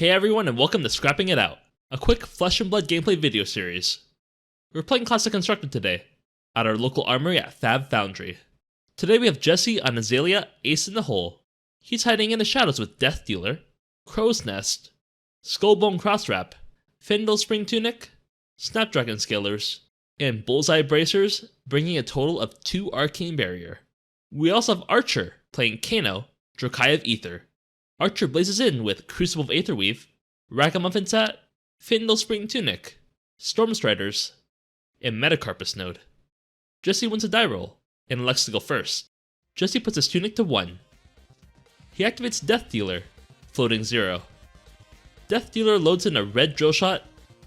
Hey everyone and welcome to Scrapping It Out, a quick Flesh and Blood gameplay video series. We're playing Classic Constructor today, at our local armory at FaB Foundry. Today we have Jesse on Azalea, Ace in the Hole. He's hiding in the shadows with Death Dealer, Crow's Nest, Skullbone Crosswrap, Findle Spring Tunic, Snapdragon Scalers, and Bullseye Bracers, bringing a total of 2 Arcane Barrier. We also have Archer playing Kano, Drokai of Ether. Archer blazes in with Crucible of Aetherweave, Ragamuffin Hat, Findle Spring Tunic, Stormstriders, and Metacarpus Node. Jesse wins a die roll and elects to go first. Jesse puts his tunic to 1. He activates Death Dealer, floating 0. Death Dealer loads in a red drill shot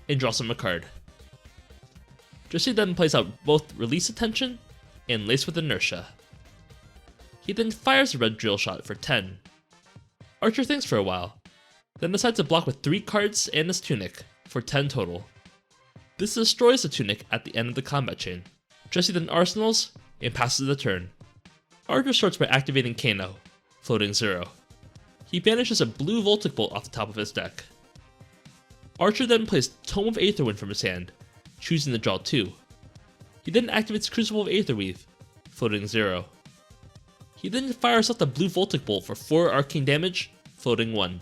and draws him a card. Jesse then plays out both Release Attention and Lace with Inertia. He then fires a red drill shot for 10. Archer thinks for a while, then decides to block with 3 cards and his tunic for 10 total. This destroys the tunic at the end of the combat chain. Jesse then arsenals and passes the turn. Archer starts by activating Kano, floating 0. He banishes a blue Voltic Bolt off the top of his deck. Archer then plays Tome of Aetherwind from his hand, choosing to draw 2. He then activates Crucible of Aetherweave, floating 0. He then fires out the blue Voltic Bolt for 4 arcane damage, floating 1.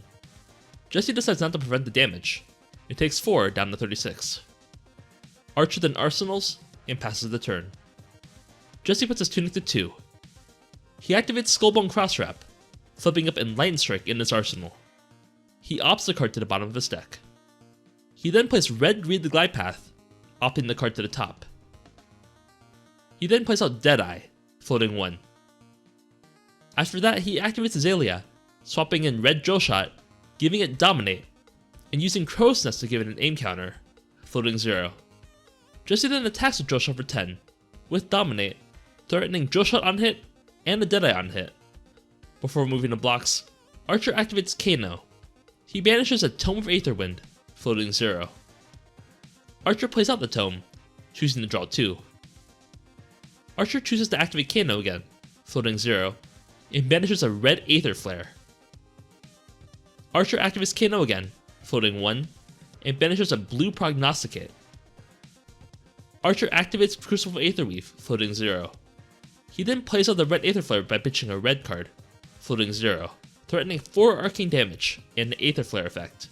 Jesse decides not to prevent the damage. It takes 4 down to 36. Archer then arsenals and passes the turn. Jesse puts his tunic to 2. He activates Skullbone Crosswrap, flipping up Enlightened Strike in his arsenal. He opts the card to the bottom of his deck. He then plays Red Read the Glide Path, opting the card to the top. He then plays out Deadeye, floating 1. After that, he activates Azalea, swapping in Red Drill Shot, giving it Dominate, and using Crow's Nest to give it an aim counter, floating 0. Jesse then attacks with Drill Shot for 10, with Dominate, threatening Drill Shot on hit and a Deadeye on hit. Before moving to blocks, Archer activates Kano. He banishes a Tome of Aetherwind, floating 0. Archer plays out the Tome, choosing to draw 2. Archer chooses to activate Kano again, floating 0, and banishes a red Aether Flare. Archer activates Kano again, floating 1, and banishes a blue Prognosticate. Archer activates Crucible of Aetherweave, floating 0. He then plays out the red Aether Flare by pitching a red card, floating 0, threatening 4 arcane damage and the Aether Flare effect.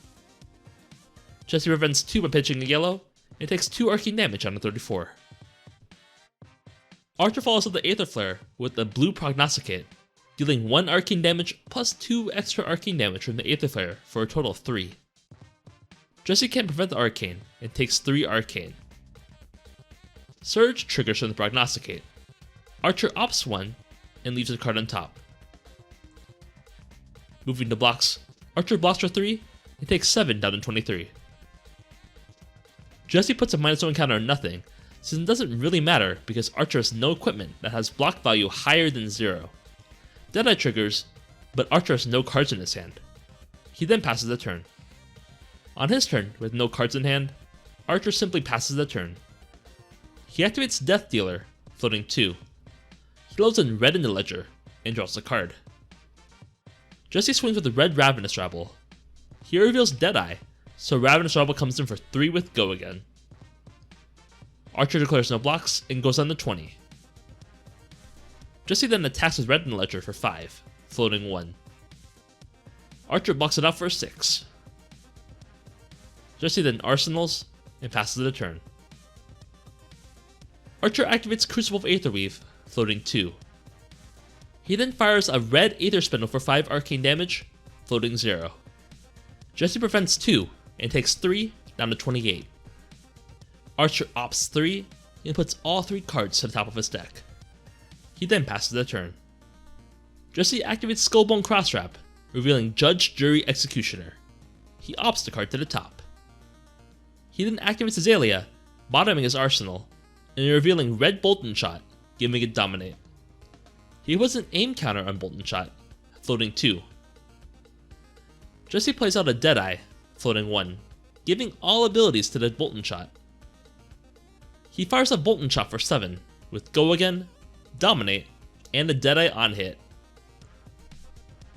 Jesse prevents 2 by pitching a yellow, and takes 2 arcane damage on a 34. Archer follows up the Aether Flare with the blue Prognosticate, dealing 1 arcane damage plus 2 extra arcane damage from the Aether Flare for a total of 3. Jesse can't prevent the arcane and takes 3 arcane. Surge triggers from the Prognosticate. Archer opts 1 and leaves the card on top. Moving to blocks, Archer blocks for 3 and takes 7 down to 23. Jesse puts a -1 counter on nothing, since it doesn't really matter because Archer has no equipment that has block value higher than 0. Deadeye triggers, but Archer has no cards in his hand. He then passes the turn. On his turn, with no cards in hand, Archer simply passes the turn. He activates Death Dealer, floating 2. He loads in red in the ledger, and draws a card. Jesse swings with the red Ravenous Rabble. He reveals Deadeye, so Ravenous Rabble comes in for 3 with Go again. Archer declares no blocks and goes on to 20. Jesse then attacks with red in the ledger for 5, floating 1. Archer blocks it out for 6. Jesse then arsenals and passes the turn. Archer activates Crucible of Aetherweave, floating 2. He then fires a red Aether Spindle for 5 arcane damage, floating 0. Jesse prevents 2 and takes 3 down to 28. Archer opts 3 and puts all 3 cards to the top of his deck. He then passes the turn. Jesse activates Skullbone Crosswrap, revealing Judge, Jury, Executioner. He opts the card to the top. He then activates Azalea, bottoming his arsenal, and revealing Red Bolton Shot, giving it Dominate. He puts an aim counter on Bolton Shot, floating 2. Jesse plays out a Deadeye, floating 1, giving all abilities to the Bolton Shot. He fires a Bolton Shot for 7, with Go again, Dominate, and a Deadeye on hit.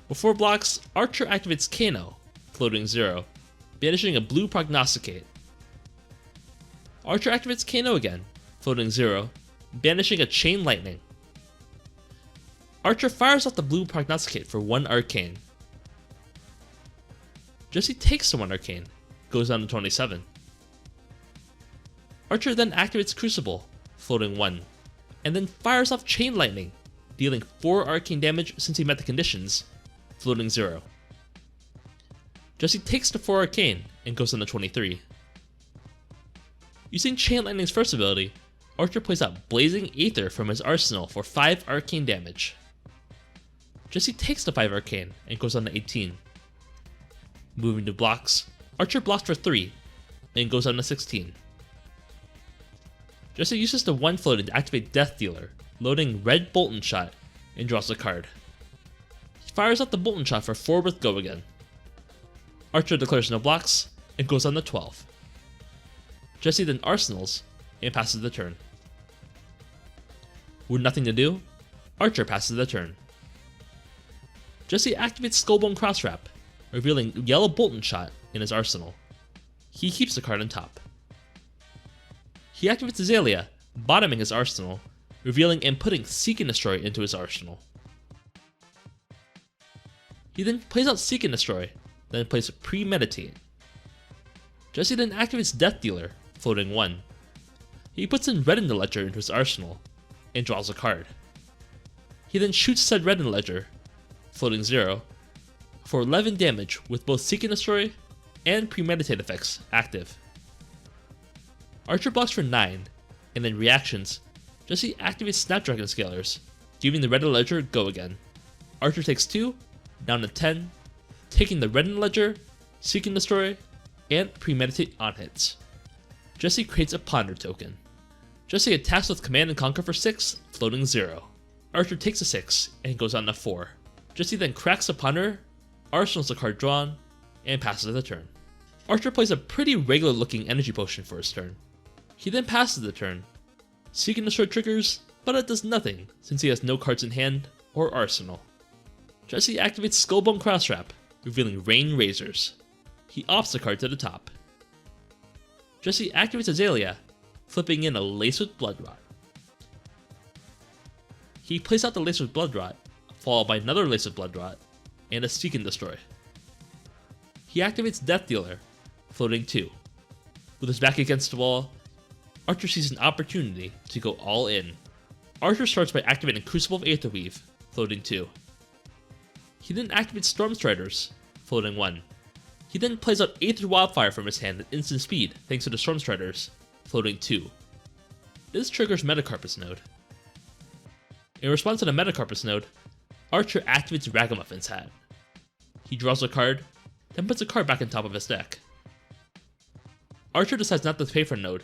Before blocks, Archer activates Kano, floating 0, banishing a blue Prognosticate. Archer activates Kano again, floating 0, banishing a Chain Lightning. Archer fires off the blue Prognosticate for 1 Arcane. Jesse takes the 1 Arcane, goes down to 27. Archer then activates Crucible, floating 1, and then fires off Chain Lightning, dealing 4 arcane damage since he met the conditions, floating 0. Jesse takes the 4 arcane and goes down to 23. Using Chain Lightning's first ability, Archer plays out Blazing Aether from his arsenal for 5 arcane damage. Jesse takes the 5 arcane and goes down to 18. Moving to blocks, Archer blocks for 3 and goes down to 16. Jesse uses the 1 floating to activate Death Dealer, loading Red Bolton Shot, and draws a card. He fires out the Bolton Shot for 4 with Go again. Archer declares no blocks and goes on to 12. Jesse then arsenals and passes the turn. With nothing to do, Archer passes the turn. Jesse activates Skullbone Crosswrap, revealing Yellow Bolton Shot in his arsenal. He keeps the card on top. He activates Azalea, bottoming his arsenal, revealing and putting Seek and Destroy into his arsenal. He then plays out Seek and Destroy, then plays Premeditate. Jesse then activates Death Dealer, floating 1. He puts in Red in the Ledger into his arsenal, and draws a card. He then shoots said Red in the Ledger, floating 0, for 11 damage with both Seek and Destroy and Premeditate effects active. Archer blocks for 9, and then reactions, Jesse activates Snapdragon Scalers, giving the Red in the Ledger Go again. Archer takes 2, down to 10, taking the Red in the Ledger, Seek and Destroy, and Premeditate on hits. Jesse creates a Ponder token. Jesse attacks with Command and Conquer for 6, floating 0. Archer takes a 6, and goes on to 4. Jesse then cracks a Ponder, arsenals a card drawn, and passes the turn. Archer plays a pretty regular looking energy potion for his turn. He then passes the turn. Seek and Destroy triggers, but it does nothing since he has no cards in hand or arsenal. Jesse activates Skullbone Crosswrap, revealing Rain Razors. He opts the card to the top. Jesse activates Azalea, flipping in a Lace with Bloodrot. He plays out the Lace with Bloodrot, followed by another Lace with Bloodrot, and a Seek and Destroy. He activates Death Dealer, floating 2. With his back against the wall, Archer sees an opportunity to go all in. Archer starts by activating Crucible of Aetherweave, floating 2. He then activates Storm Striders, floating 1. He then plays out Aether Wildfire from his hand at instant speed thanks to the Storm Striders, floating 2. This triggers Metacarpus node. In response to the Metacarpus node, Archer activates Ragamuffin's Hat. He draws a card, then puts a card back on top of his deck. Archer decides not to pay for node,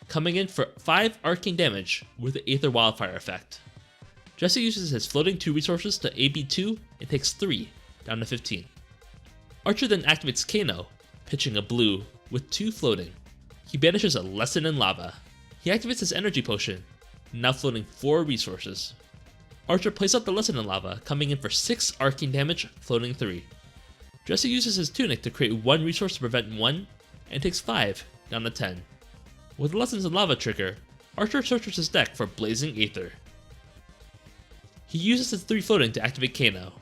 coming in for 5 arcane damage with the Aether Wildfire effect. Jesse uses his floating 2 resources to AB 2 and takes 3, down to 15. Archer then activates Kano, pitching a blue with 2 floating. He banishes a Lesson in Lava. He activates his energy potion, now floating 4 resources. Archer plays out the Lesson in Lava, coming in for 6 arcane damage, floating 3. Jesse uses his tunic to create 1 resource to prevent 1, and takes 5, down to 10. With the Lessons in Lava trigger, Archer searches his deck for Blazing Aether. He uses his 3 floating to activate Kano.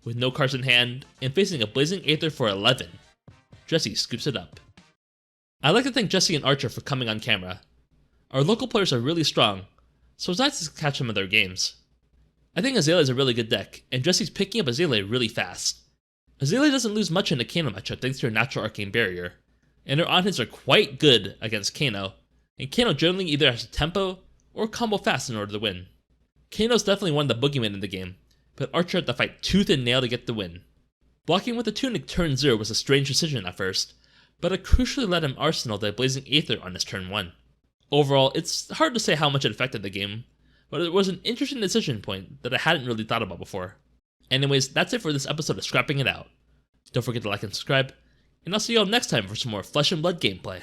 With no cards in hand, and facing a Blazing Aether for 11, Jesse scoops it up. I'd like to thank Jesse and Archer for coming on camera. Our local players are really strong, so it's nice to catch some of their games. I think Azalea is a really good deck, and Jesse's picking up Azalea really fast. Azalea doesn't lose much in the Kano matchup thanks to her natural arcane barrier, and her on-hits are quite good against Kano, and Kano generally either has a tempo or combo fast in order to win. Kano's definitely one of the boogeymen in the game, but Archer had to fight tooth and nail to get the win. Blocking with the tunic turn 0 was a strange decision at first, but it crucially let him arsenal the Blazing Aether on his turn 1. Overall, it's hard to say how much it affected the game, but it was an interesting decision point that I hadn't really thought about before. Anyways, that's it for this episode of Scrapping It Out. Don't forget to like and subscribe, and I'll see you all next time for some more Flesh and Blood gameplay.